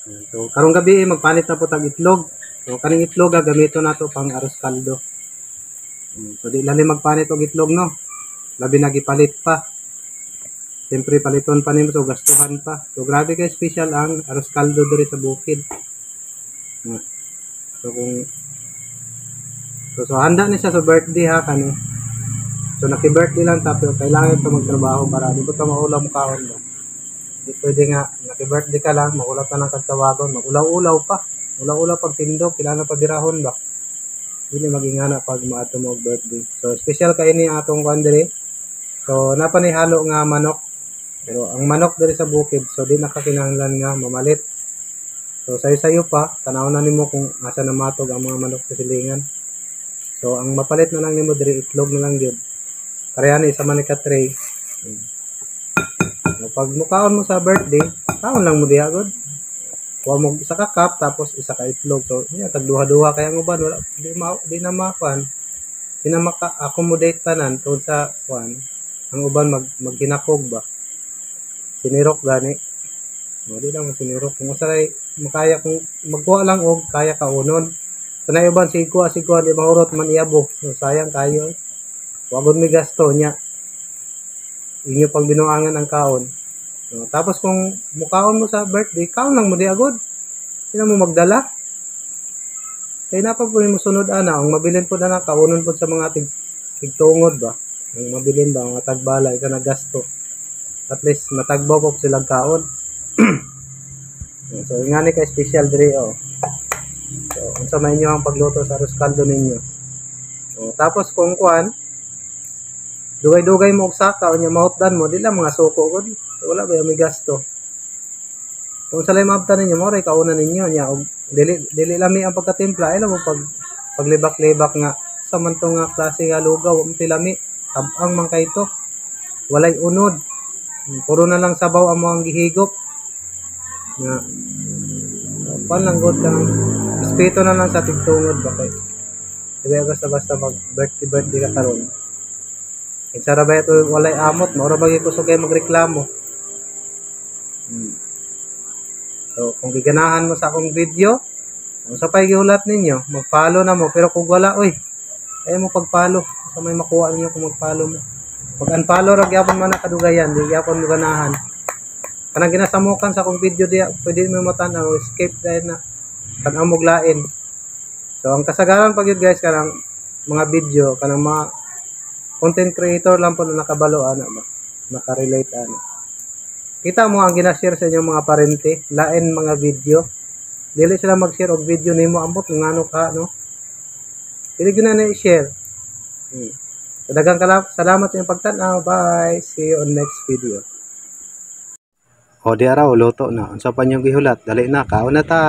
So karong gabi magpalit na po tag itlog. So kaning itlog gamiton nato pang arroz caldo. So di lali magpanit og itlog no. Labi na gipalit pa. Siyempre paliton pa nimo so gastuhan pa. So grabe kay special ang arroz caldo diri sa bukid. So kung so handa ni siya sa birthday ha kani. So naki-birthday lang tapos kailangan ito magtrabaho para di ko ito maulam kaon ba. Di pwede nga naki-birthday ka lang magulat na ng kagtawagon, magulaw-ulaw pa. Ulaw-ulaw pag tindog, kailangan pa birahon ba. Dili magingana pag maato mo birthday. So special kay ni atong kuan diri. So napanihalo nga manok. Pero ang manok diri sa bukid so di nakakinahanglan nga mamalit. So sayo-sayo pa, tanaw na nimo kung asa na matog ang mga manok sa silingan. So ang mapalit na lang nimo diri itlog na lang gyud. Pareha ni sa manika tray. So, pag mukaon mo sa birthday, kaon lang mo diha gud. Kuha mo isa ka cup tapos isa ka itlog. So tag duha-duha kaya ang uban wala di na makuan. Di na maka-accommodate tanan tungod sa kuan. Ang uban maghinakog ba. Sinirok gani. Di lang sinirok. Kung usaray makaya kung magkuha lang og kaya kaunon. Kanay uban sigkuha di mahurot man iabo. So sayang kayo. Wagod may gasto niya. Inyo pang binuangan ang kaon. So, tapos kung mukaon mo sa birthday, kaon lang mo di agad. Sino mo magdala? Kaya na pa po mo sunod ana. Ang mabilin po na kaunon po sa mga tigtungod ba? Ang mabilin ba? Mga tagbala, isa na gasto. At least matagbaw po silang kaon. So, nga ni ka special diri oh. So, unsa may inyo ang pagluto sa arroz caldo ninyo. So, tapos kung kuan, dugay-dugay mo og saka unya mahutdan mo dili mga suko gud. Wala ba may gasto. Kung salay maabtan ninyo mo ray kaunan ninyo nya og dili lami ang pagkatimpla ay mo paglibak-libak nga sa man to nga klase nga lugaw mo lami tabang man kay ito. Walay unod. Puro na lang sabaw amo ang gihigop. Nga pan lang gud kang respeto na lang sa tigtungod ba kay. Dili basta mag birthday ka karon. Insara ba ito walay amot, maura ba yung kusog kayo magreklamo. So, kung giganahan mo sa akong video, kung sa pa'y gihulat ninyo, mag-follow na mo. Pero kung wala, ayaw mo pag-follow. Sa may makuha ninyo kung mag-follow mo. Pag-unfollow, ragyapon man na kadugayan, di gyapon mo ganahan. Kanang ginasamukan sa akong video, pwede mo matanaw, escape dahil na kanang muglain. So, ang kasagaran pag yun guys, kanang mga video, kanang mga content creator lang po na nakabalo ana ba nakarelate ana kita mo ang gina-share sa inyong mga parente lain mga video dili sila mag-share og video nimo ambot ngano ka no dili gyud na i-share so, daghang salamat sa inyong pagtan-aw. Bye, see you on next video. O di araw luto na unsa pa niyong gihulat dali na kaon na ta.